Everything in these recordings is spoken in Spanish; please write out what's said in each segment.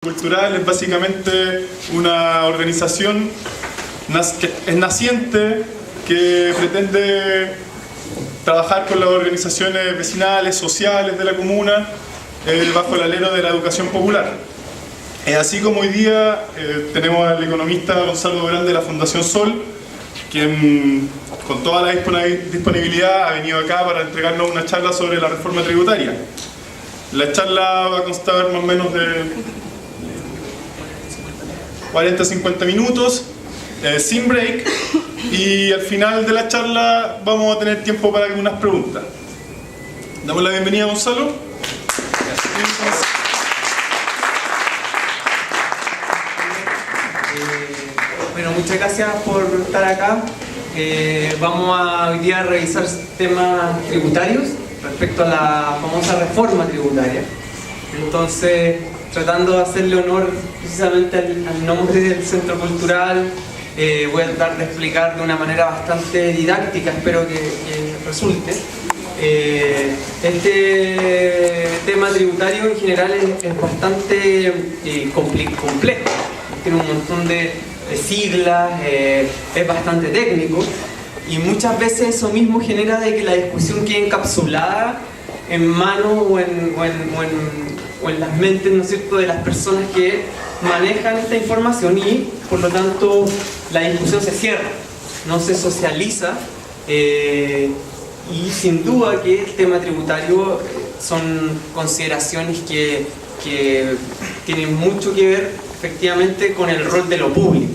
Cultural es básicamente una organización que es naciente, que pretende trabajar con las organizaciones vecinales, sociales de la comuna, bajo el alero de la educación popular. Así como hoy día tenemos al economista Gonzalo Durán de la Fundación Sol, quien con toda la disponibilidad ha venido acá para entregarnos una charla sobre la reforma tributaria. La charla va a constar más o menos de 40-50 minutos, sin break, y al final de la charla vamos a tener tiempo para algunas preguntas. Damos la bienvenida a Gonzalo. Bueno, muchas gracias por estar acá. Vamos a hoy día a revisar temas tributarios respecto a la famosa reforma tributaria. Entonces, tratando de hacerle honor precisamente al nombre del Centro Cultural, voy a tratar de explicar de una manera bastante didáctica, espero que resulte. Este tema tributario en general es bastante complejo, tiene un montón de siglas, es bastante técnico, y muchas veces eso mismo genera de que la discusión quede encapsulada en manos o en las mentes, ¿no es cierto?, de las personas que manejan esta información, y por lo tanto la discusión se cierra, no se socializa, y sin duda que el tema tributario son consideraciones que tienen mucho que ver efectivamente con el rol de lo público,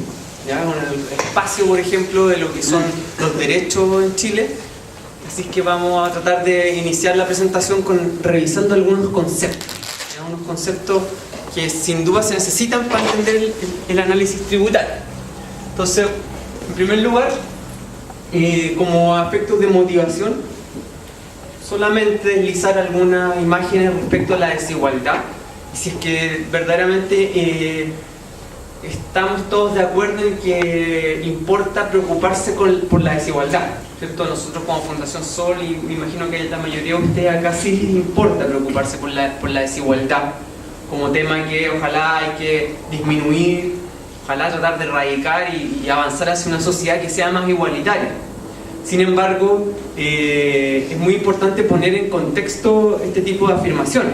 ¿ya? Con el espacio, por ejemplo, de lo que son los derechos en Chile. Así que vamos a tratar de iniciar la presentación revisando algunos conceptos. Unos conceptos que sin duda se necesitan para entender el análisis tributario. Entonces, en primer lugar, como aspectos de motivación, solamente deslizar algunas imágenes respecto a la desigualdad, y si es que verdaderamente estamos todos de acuerdo en que importa preocuparse por la desigualdad, ¿cierto? Nosotros como Fundación Sol, y me imagino que la mayoría de ustedes acá sí les importa preocuparse por la desigualdad como tema que ojalá hay que disminuir, ojalá tratar de erradicar y avanzar hacia una sociedad que sea más igualitaria. Sin embargo, es muy importante poner en contexto este tipo de afirmaciones,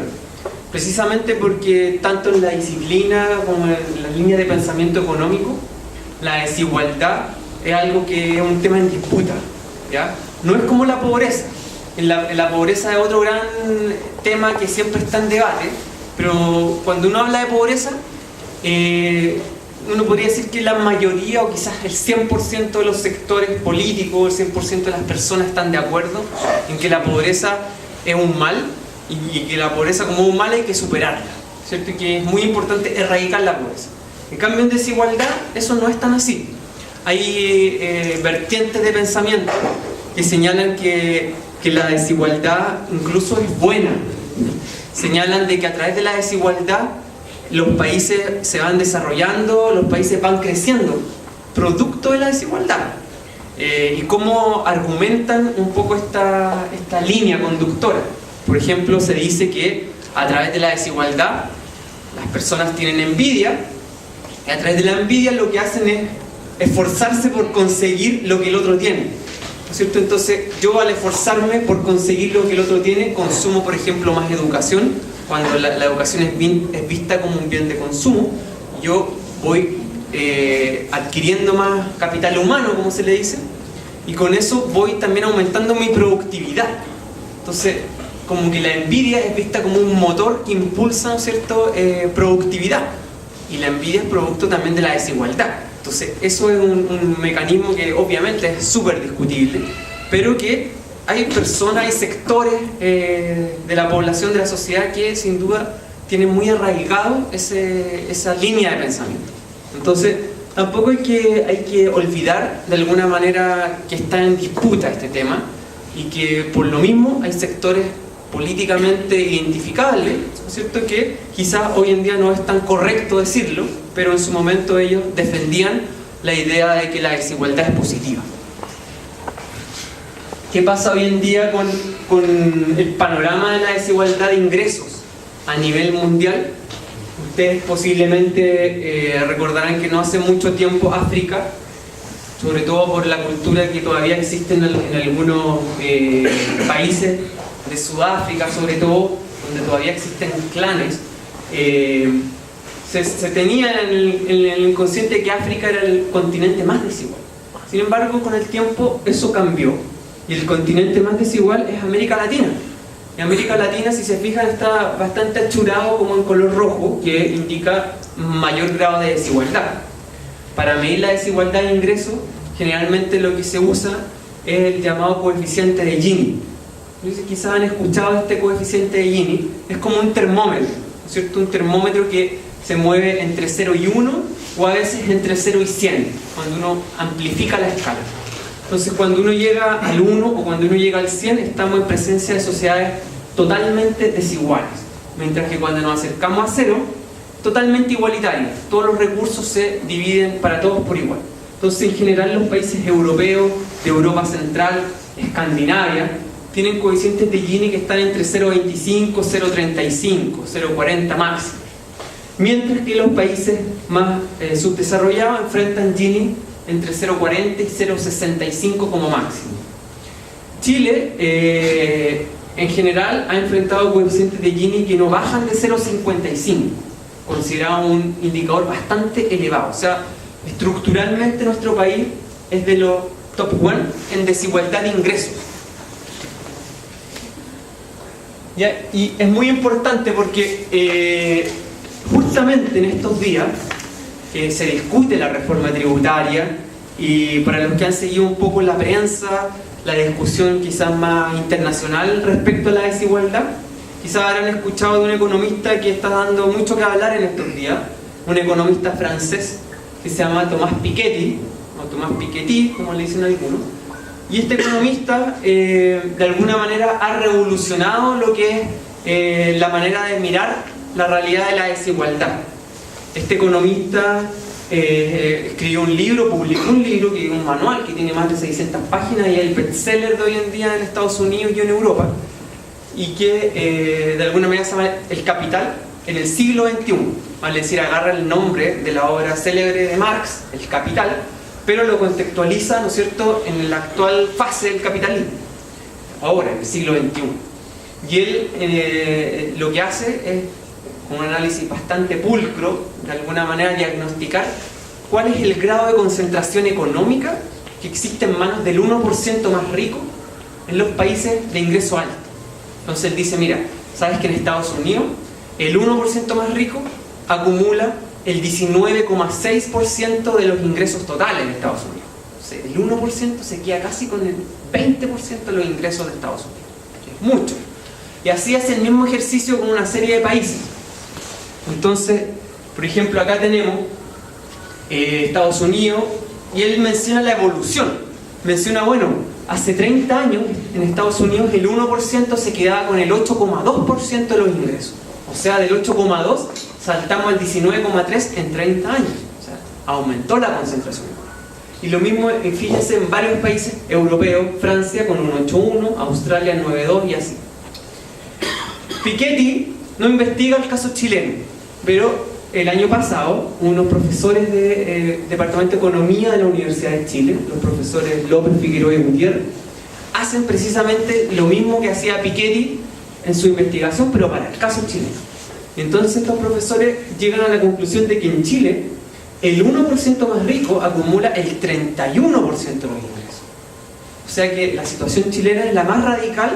precisamente porque tanto en la disciplina como en la línea de pensamiento económico, la desigualdad es algo que es un tema en disputa, ¿ya? No es como la pobreza. La pobreza es otro gran tema que siempre está en debate, pero cuando uno habla de pobreza, uno podría decir que la mayoría, o quizás el 100% de los sectores políticos, el 100% de las personas están de acuerdo en que la pobreza es un mal, y que la pobreza como un mal hay que superarla, ¿cierto? Y que es muy importante erradicar la pobreza. En cambio, en desigualdad eso no es tan así. Hay vertientes de pensamiento que señalan que la desigualdad incluso es buena. Señalan de que a través de la desigualdad los países se van desarrollando, los países van creciendo, producto de la desigualdad. Y cómo argumentan un poco esta línea conductora. Por ejemplo, se dice que a través de la desigualdad las personas tienen envidia, y a través de la envidia lo que hacen es esforzarse por conseguir lo que el otro tiene, ¿no es cierto? Entonces yo, al esforzarme por conseguir lo que el otro tiene, consumo, por ejemplo, más educación, cuando la educación es vista como un bien de consumo. Yo voy adquiriendo más capital humano, como se le dice, y con eso voy también aumentando mi productividad. Entonces, como que la envidia es vista como un motor que impulsa, ¿no es cierto?, productividad, y la envidia es producto también de la desigualdad. Entonces eso es un mecanismo que obviamente es súper discutible, pero que hay personas, hay sectores de la población, de la sociedad, que sin duda tienen muy arraigado esa línea de pensamiento. Entonces tampoco hay que olvidar de alguna manera que está en disputa este tema, y que por lo mismo hay sectores políticamente identificables, ¿no es cierto?, que quizás hoy en día no es tan correcto decirlo, pero en su momento ellos defendían la idea de que la desigualdad es positiva. ¿Qué pasa hoy en día con el panorama de la desigualdad de ingresos a nivel mundial? Ustedes posiblemente recordarán que no hace mucho tiempo África, sobre todo por la cultura que todavía existe en algunos países de Sudáfrica, sobre todo, donde todavía existen clanes, se tenía en el inconsciente que África era el continente más desigual. Sin embargo, con el tiempo eso cambió y el continente más desigual es América Latina. En América Latina, si se fijan, está bastante achurado como en color rojo, que indica mayor grado de desigualdad. Para medir la desigualdad de ingresos, generalmente lo que se usa es el llamado coeficiente de Gini. Entonces, quizás han escuchado este coeficiente de Gini. Es como un termómetro, ¿no es cierto? Un termómetro que se mueve entre 0 y 1 o a veces entre 0 y 100, cuando uno amplifica la escala. Entonces, cuando uno llega al 1 o cuando uno llega al 100, estamos en presencia de sociedades totalmente desiguales. Mientras que cuando nos acercamos a 0, totalmente igualitarias. Todos los recursos se dividen para todos por igual. Entonces, en general, los países europeos, de Europa Central, Escandinavia, tienen coeficientes de Gini que están entre 0,25, 0,35, 0,40 máximo. Mientras que los países más subdesarrollados enfrentan Gini entre 0,40 y 0,65 como máximo. Chile, en general, ha enfrentado coeficientes de Gini que no bajan de 0,55, considerado un indicador bastante elevado. O sea, estructuralmente nuestro país es de los top 1 en desigualdad de ingresos. ¿Ya? Y es muy importante porque justamente en estos días se discute la reforma tributaria y para los que han seguido un poco la prensa, la discusión quizás más internacional respecto a la desigualdad, quizás habrán escuchado de un economista que está dando mucho que hablar en estos días, un economista francés que se llama Thomas Piketty, o Thomas Piketty, como le dicen algunos. Y este economista, de alguna manera, ha revolucionado lo que es la manera de mirar la realidad de la desigualdad. Este economista escribió un libro, publicó un libro, que es un manual que tiene más de 600 páginas y es el bestseller de hoy en día en Estados Unidos y en Europa, y que de alguna manera se llama El Capital en el siglo XXI. Vale decir, agarra el nombre de la obra célebre de Marx, El Capital, pero lo contextualiza, ¿no es cierto?, en la actual fase del capitalismo, ahora, en el siglo XXI. Y él lo que hace es, con un análisis bastante pulcro, de alguna manera diagnosticar cuál es el grado de concentración económica que existe en manos del 1% más rico en los países de ingreso alto. Entonces él dice, mira, ¿sabes que en Estados Unidos el 1% más rico acumula el 19,6% de los ingresos totales de Estados Unidos? O sea, el 1% se queda casi con el 20% de los ingresos de Estados Unidos. Es mucho. Y así hace el mismo ejercicio con una serie de países. Entonces, por ejemplo, acá tenemos Estados Unidos, y él menciona la evolución. Menciona, bueno, hace 30 años en Estados Unidos el 1% se quedaba con el 8,2% de los ingresos. O sea, del 8,2 saltamos al 19,3 en 30 años. O sea, aumentó la concentración. Y lo mismo, fíjense, en varios países europeos, Francia con un 8,1, Australia 9,2 y así. Piketty no investiga el caso chileno, pero el año pasado unos profesores del Departamento de Economía de la Universidad de Chile, los profesores López, Figueroa y Gutiérrez, hacen precisamente lo mismo que hacía Piketty en su investigación, pero para el caso chileno. Entonces estos profesores llegan a la conclusión de que en Chile el 1% más rico acumula el 31% de los ingresos. O sea que la situación chilena es la más radical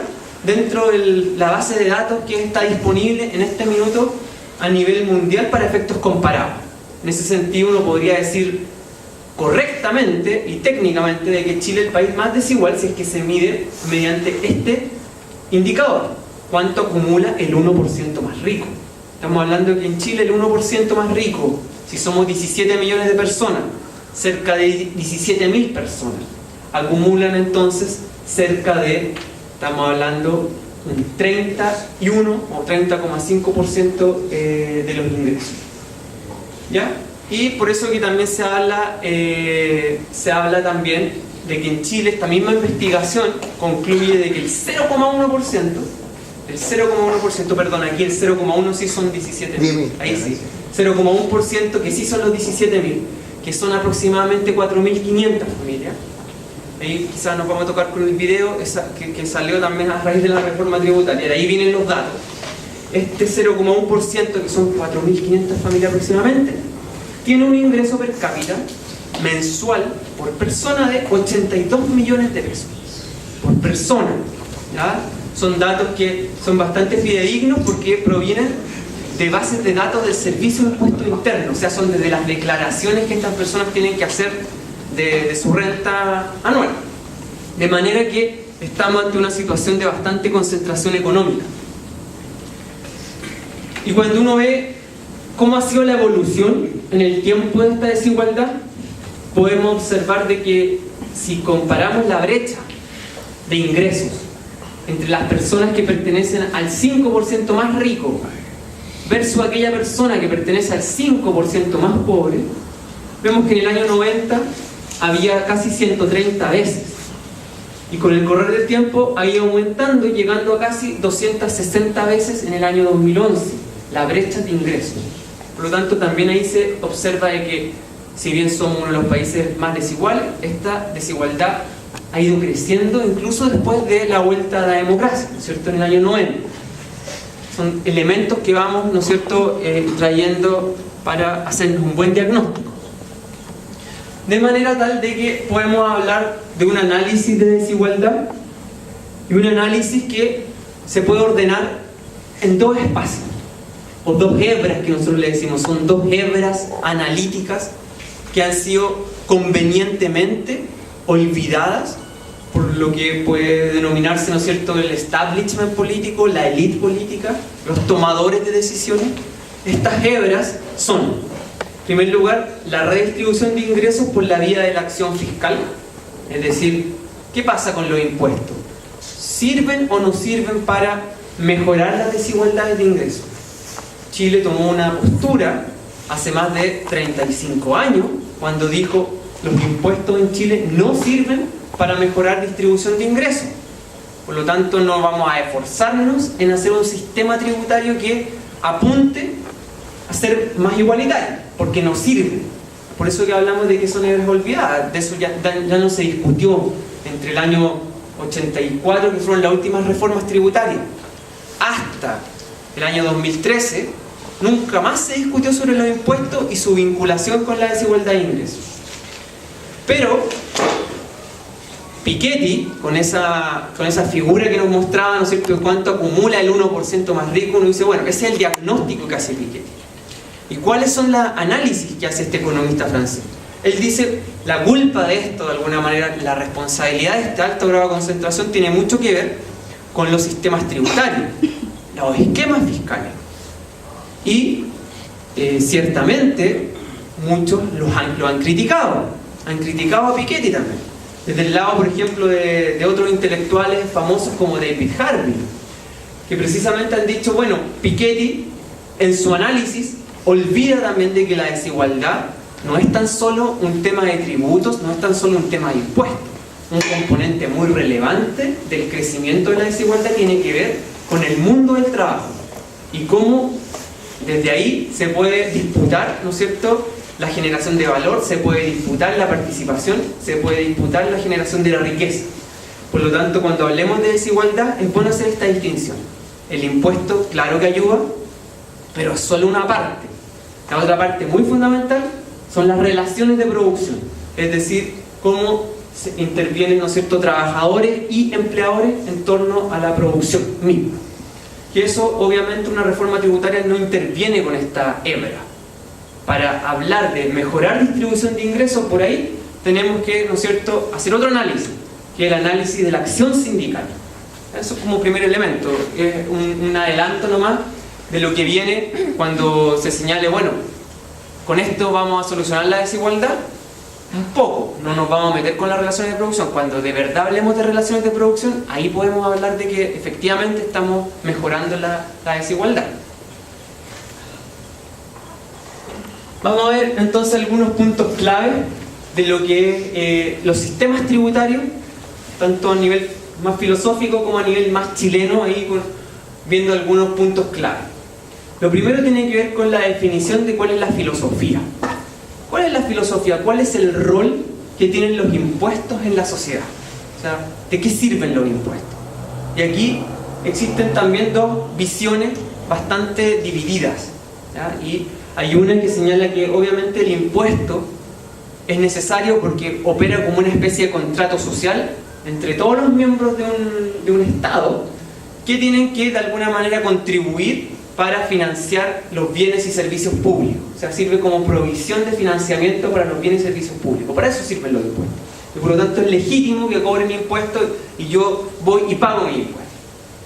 dentro de la base de datos que está disponible en este minuto a nivel mundial para efectos comparables. En ese sentido uno podría decir correctamente y técnicamente de que Chile es el país más desigual si es que se mide mediante este indicador, cuánto acumula el 1% más rico. Estamos hablando de que en Chile el 1% más rico, si somos 17 millones de personas, cerca de 17.000 personas, acumulan entonces cerca de, estamos hablando, un 31 o 30,5% de los ingresos. ¿Ya? Y por eso que también se habla también de que en Chile esta misma investigación concluye de que el 0,1% el 0,1%, perdón, aquí el 0,1 sí son 17.000, ahí sí, 0,1% que sí son los 17.000, que son aproximadamente 4.500 familias. Ahí quizás nos vamos a tocar con el video que salió también a raíz de la reforma tributaria, de ahí vienen los datos. Este 0,1%, que son 4.500 familias aproximadamente, tiene un ingreso per cápita mensual por persona de 82 millones de pesos. Por persona. ¿Ya? Son datos que son bastante fidedignos porque provienen de bases de datos del Servicio de Impuesto Interno. O sea, son desde las declaraciones que estas personas tienen que hacer de su renta anual. De manera que estamos ante una situación de bastante concentración económica. Y cuando uno ve cómo ha sido la evolución en el tiempo de esta desigualdad, podemos observar de que si comparamos la brecha de ingresos entre las personas que pertenecen al 5% más rico versus aquella persona que pertenece al 5% más pobre, vemos que en el año 90 había casi 130 veces. Y con el correr del tiempo ha ido aumentando, llegando a casi 260 veces en el año 2011. La brecha de ingresos. Por lo tanto, también ahí se observa de que, si bien somos uno de los países más desiguales, esta desigualdad ha ido creciendo incluso después de la vuelta a la democracia, ¿no es cierto?, en el año 90. Son elementos que vamos, ¿no es cierto?, trayendo para hacernos un buen diagnóstico. De manera tal de que podemos hablar de un análisis de desigualdad y un análisis que se puede ordenar en dos espacios. O dos hebras que nosotros le decimos, son dos hebras analíticas que han sido convenientemente olvidadas por lo que puede denominarse, ¿no es cierto?, el establishment político, la élite política, los tomadores de decisiones. Estas hebras son, en primer lugar, la redistribución de ingresos por la vía de la acción fiscal, es decir, ¿qué pasa con los impuestos? ¿Sirven o no sirven para mejorar las desigualdades de ingresos? Chile tomó una postura hace más de 35 años cuando dijo los impuestos en Chile no sirven para mejorar distribución de ingresos. Por lo tanto, no vamos a esforzarnos en hacer un sistema tributario que apunte a ser más igualitario, porque no sirve. Por eso que hablamos de que son hebras olvidadas. De eso ya no se discutió entre el año 84, que fueron las últimas reformas tributarias, hasta el año 2013. Nunca más se discutió sobre los impuestos y su vinculación con la desigualdad de ingresos. Pero Piketty, con esa figura que nos mostraba, ¿no es cierto?, de cuánto acumula el 1% más rico, uno dice, bueno, ese es el diagnóstico que hace Piketty. ¿Y cuáles son los análisis que hace este economista francés? Él dice, la culpa de esto, de alguna manera, la responsabilidad de este alto grado de concentración tiene mucho que ver con los sistemas tributarios, los esquemas fiscales. Y ciertamente muchos lo han criticado a Piketty también, desde el lado, por ejemplo, de otros intelectuales famosos como David Harvey, que precisamente han dicho, bueno, Piketty en su análisis olvida también de que la desigualdad no es tan solo un tema de tributos, no es tan solo un tema de impuestos. Un componente muy relevante del crecimiento de la desigualdad tiene que ver con el mundo del trabajo y cómo desde ahí se puede disputar, ¿no es cierto?, la generación de valor, se puede disputar la participación, se puede disputar la generación de la riqueza. Por lo tanto, cuando hablemos de desigualdad, es bueno hacer esta distinción. El impuesto, claro que ayuda, pero es solo una parte. La otra parte muy fundamental son las relaciones de producción, es decir, cómo se intervienen, ¿no es cierto?, trabajadores y empleadores en torno a la producción misma. Y eso, obviamente, una reforma tributaria no interviene con esta hebra. Para hablar de mejorar distribución de ingresos, por ahí tenemos que, ¿no es cierto?, hacer otro análisis, que es el análisis de la acción sindical. Eso es como primer elemento, es un adelanto nomás de lo que viene cuando se señale, bueno, con esto vamos a solucionar la desigualdad. Un poco, no nos vamos a meter con las relaciones de producción. Cuando de verdad hablemos de relaciones de producción, ahí podemos hablar de que efectivamente estamos mejorando la desigualdad. Vamos a ver entonces algunos puntos clave de lo que es los sistemas tributarios, tanto a nivel más filosófico como a nivel más chileno, ahí viendo algunos puntos clave. Lo primero tiene que ver con la definición de cuál es la filosofía. ¿Cuál es la filosofía? ¿Cuál es el rol que tienen los impuestos en la sociedad? O sea, ¿de qué sirven los impuestos? Y aquí existen también dos visiones bastante divididas, ¿ya? Y hay una que señala que obviamente el impuesto es necesario porque opera como una especie de contrato social entre todos los miembros de un Estado que tienen que de alguna manera contribuir para financiar los bienes y servicios públicos. O sea, sirve como provisión de financiamiento para los bienes y servicios públicos. Para eso sirven los impuestos. Y por lo tanto es legítimo que cobren impuestos y yo voy y pago mi impuesto.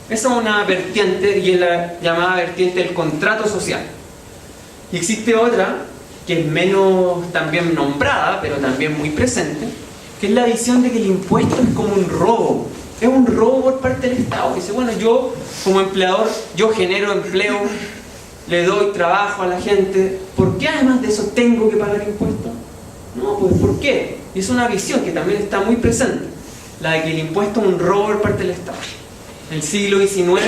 Esa es una vertiente y es la llamada vertiente del contrato social. Y existe otra que es menos también nombrada, pero también muy presente, que es la visión de que el impuesto es como un robo. Es un robo por parte del Estado. Dice, bueno, yo como empleador, yo genero empleo, le doy trabajo a la gente, ¿por qué además de eso tengo que pagar impuestos? No, pues ¿por qué? Y es una visión que también está muy presente, la de que el impuesto es un robo por parte del Estado. En el siglo XIX,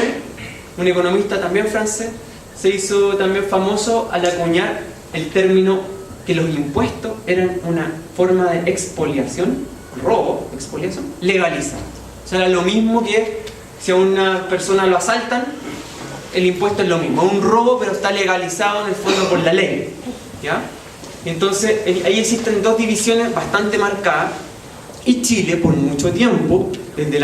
un economista también francés se hizo también famoso al acuñar el término que los impuestos eran una forma de expoliación, robo, expoliación, legalizada. O sea, era lo mismo que si a una persona lo asaltan, el impuesto es lo mismo, es un robo pero está legalizado en el fondo por la ley, ¿ya? Entonces ahí existen dos divisiones bastante marcadas y Chile por mucho tiempo, desde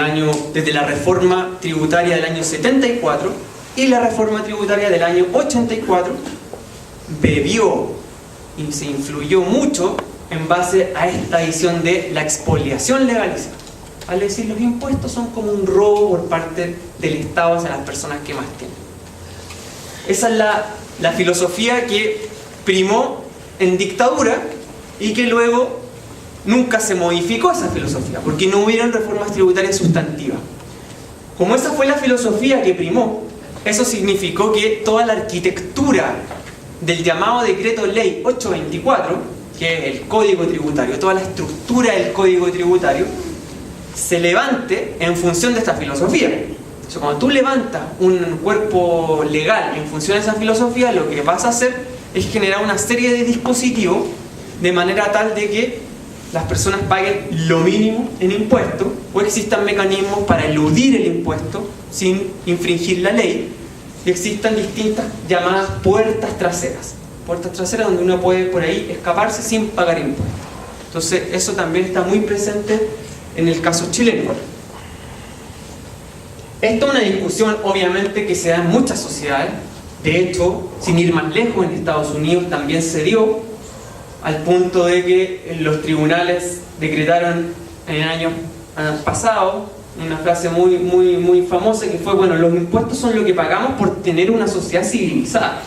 la reforma tributaria del año 74 y la reforma tributaria del año 84 bebió y se influyó mucho en base a esta visión de la expoliación legalizada. Al decir, los impuestos son como un robo por parte del Estado hacia las personas que más tienen. Esa es la filosofía que primó en dictadura y que luego nunca se modificó esa filosofía, porque no hubieron reformas tributarias sustantivas. Como esa fue la filosofía que primó, eso significó que toda la arquitectura del llamado Decreto Ley 824, que es el Código Tributario, toda la estructura del Código Tributario, se levante en función de esta filosofía. O sea, cuando tú levantas un cuerpo legal en función de esa filosofía, lo que vas a hacer es generar una serie de dispositivos de manera tal de que las personas paguen lo mínimo en impuestos o existan mecanismos para eludir el impuesto sin infringir la ley y existan distintas llamadas puertas traseras donde uno puede por ahí escaparse sin pagar impuestos. Entonces eso también está muy presente en el caso chileno. Esta es una discusión obviamente que se da en muchas sociedades. De hecho, sin ir más lejos, en Estados Unidos también se dio, al punto de que los tribunales decretaron en el año pasado una frase muy famosa que fue, bueno, los impuestos son lo que pagamos por tener una sociedad civilizada.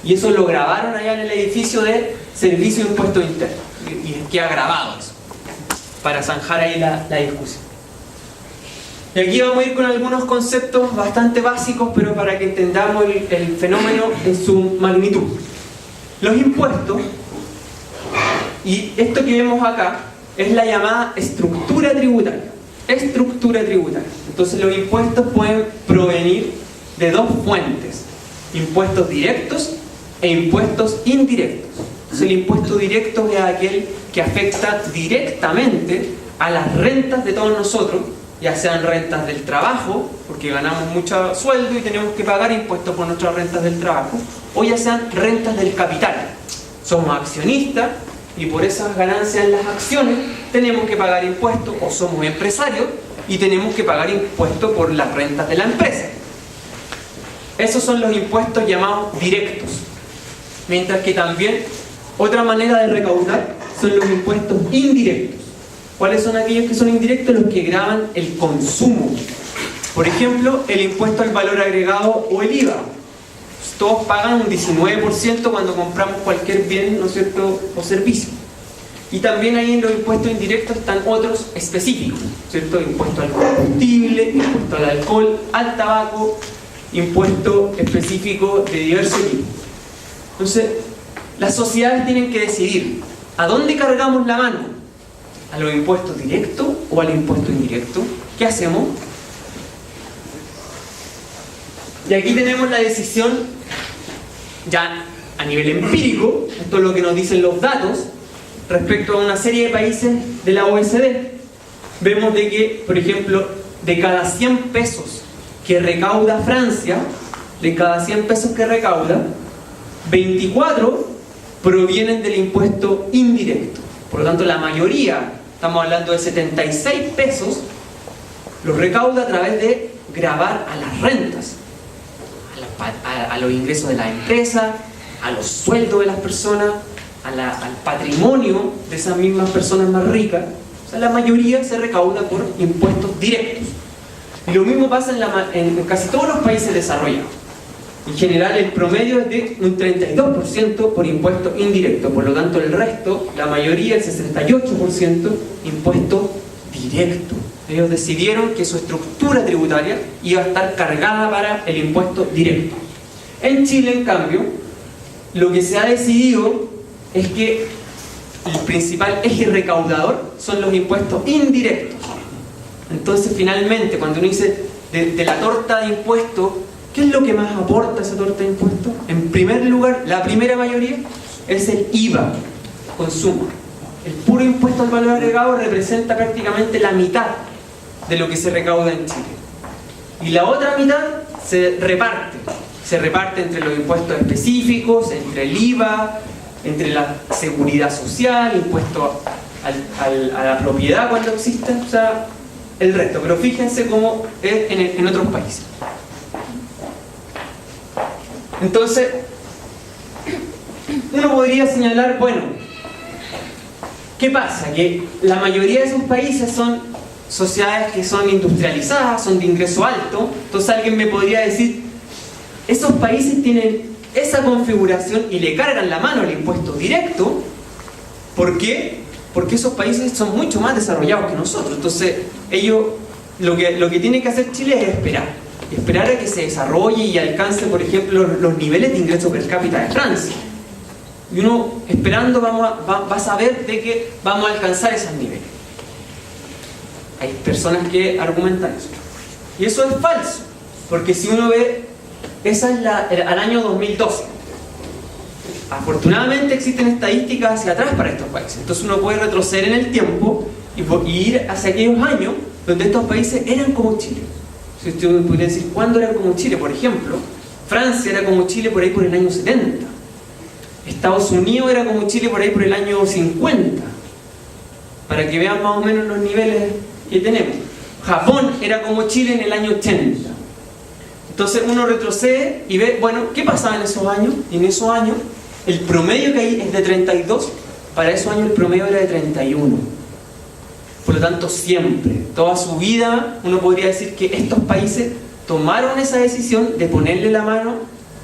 Y eso lo grabaron allá en el edificio de Servicio de Impuestos Internos. Y queda grabado eso, para zanjar ahí la discusión. Y aquí vamos a ir con algunos conceptos bastante básicos, pero para que entendamos el fenómeno en su magnitud. Los impuestos, y esto que vemos acá, es la llamada estructura tributaria. Estructura tributaria. Entonces los impuestos pueden provenir de dos fuentes: impuestos directos e impuestos indirectos. Entonces el impuesto directo es aquel que afecta directamente a las rentas de todos nosotros, ya sean rentas del trabajo, porque ganamos mucho sueldo y tenemos que pagar impuestos por nuestras rentas del trabajo, o ya sean rentas del capital. Somos accionistas y por esas ganancias en las acciones tenemos que pagar impuestos, o somos empresarios y tenemos que pagar impuestos por las rentas de la empresa. Esos son los impuestos llamados directos. Mientras que también otra manera de recaudar son los impuestos indirectos. ¿Cuáles son aquellos que son indirectos? Los que gravan el consumo. Por ejemplo, el impuesto al valor agregado o el IVA. Todos pagan un 19% cuando compramos cualquier bien, ¿no es cierto?, o servicio. Y también ahí en los impuestos indirectos están otros específicos, ¿cierto? Impuesto al combustible, impuesto al alcohol, al tabaco, impuesto específico de diverso tipo. Entonces, las sociedades tienen que decidir ¿a dónde cargamos la mano? ¿A los impuestos directos o al impuesto indirecto? ¿Qué hacemos? Y aquí tenemos la decisión ya a nivel empírico, esto es lo que nos dicen los datos, respecto a una serie de países de la OECD. Vemos de que, por ejemplo, de cada 100 pesos que recauda Francia, de cada 100 pesos que recauda, 24 provienen del impuesto indirecto. Por lo tanto, la mayoría, estamos hablando de 76 pesos, los recauda a través de gravar a las rentas, a los ingresos de las empresas, a los sueldos de las personas, al patrimonio de esas mismas personas más ricas. O sea, la mayoría se recauda por impuestos directos. Y lo mismo pasa en casi todos los países desarrollados. En general, el promedio es de un 32% por impuesto indirecto. Por lo tanto, el resto, la mayoría, el 68%, impuesto directo. Ellos decidieron que su estructura tributaria iba a estar cargada para el impuesto directo. En Chile, en cambio, lo que se ha decidido es que el principal eje recaudador son los impuestos indirectos. Entonces, finalmente, cuando uno dice de la torta de impuestos, ¿qué es lo que más aporta esa torta de impuestos? En primer lugar, la primera mayoría es el IVA, consumo. El puro impuesto al valor agregado representa prácticamente la mitad de lo que se recauda en Chile. Y la otra mitad se reparte entre los impuestos específicos, entre el IVA, entre la seguridad social, impuesto a la propiedad cuando existe, o sea, el resto. Pero fíjense cómo es en otros países. Entonces, uno podría señalar, bueno, ¿qué pasa? Que la mayoría de esos países son sociedades que son industrializadas, son de ingreso alto. Entonces alguien me podría decir, esos países tienen esa configuración y le cargan la mano al impuesto directo. ¿Por qué? Porque esos países son mucho más desarrollados que nosotros. Entonces, ellos, lo que tiene que hacer Chile es esperar a que se desarrolle y alcance, por ejemplo, los niveles de ingreso per cápita de Francia. Y uno, esperando, va a saber de que vamos a alcanzar esos niveles. Hay personas que argumentan eso. Y eso es falso, porque si uno ve, esa es al año 2012. Afortunadamente existen estadísticas hacia atrás para estos países. Entonces uno puede retroceder en el tiempo y ir hacia aquellos años donde estos países eran como Chile. Si usted me pudiera decir, ¿cuándo eran como Chile? Por ejemplo, Francia era como Chile por ahí por el año 70. Estados Unidos era como Chile por ahí por el año 50. Para que vean más o menos los niveles que tenemos. Japón era como Chile en el año 80. Entonces uno retrocede y ve, bueno, ¿qué pasaba en esos años? Y en esos años, el promedio que hay es de 32. Para esos años el promedio era de 31. Por lo tanto, siempre, toda su vida, uno podría decir que estos países tomaron esa decisión de ponerle la mano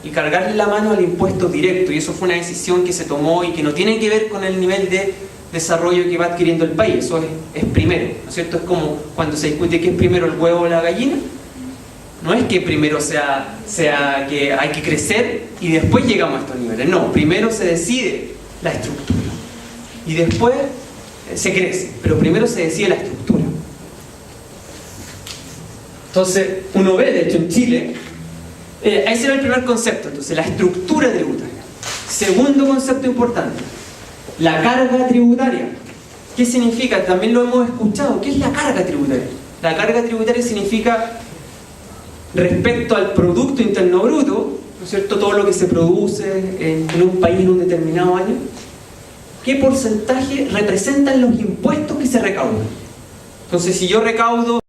y cargarle la mano al impuesto directo. Y eso fue una decisión que se tomó y que no tiene que ver con el nivel de desarrollo que va adquiriendo el país. Eso es primero, ¿no es cierto? Es como cuando se discute qué es primero, el huevo o la gallina. No es que primero sea que hay que crecer y después llegamos a estos niveles. No, primero se decide la estructura y después se crece, pero primero se decide la estructura. Entonces, uno ve, de hecho, en Chile, ese era el primer concepto, entonces, la estructura tributaria. Segundo concepto importante, la carga tributaria. ¿Qué significa? También lo hemos escuchado. ¿Qué es la carga tributaria? La carga tributaria significa respecto al Producto Interno Bruto, ¿no es cierto? Todo lo que se produce en un país en un determinado año. ¿Qué porcentaje representan los impuestos que se recaudan? Entonces, si yo recaudo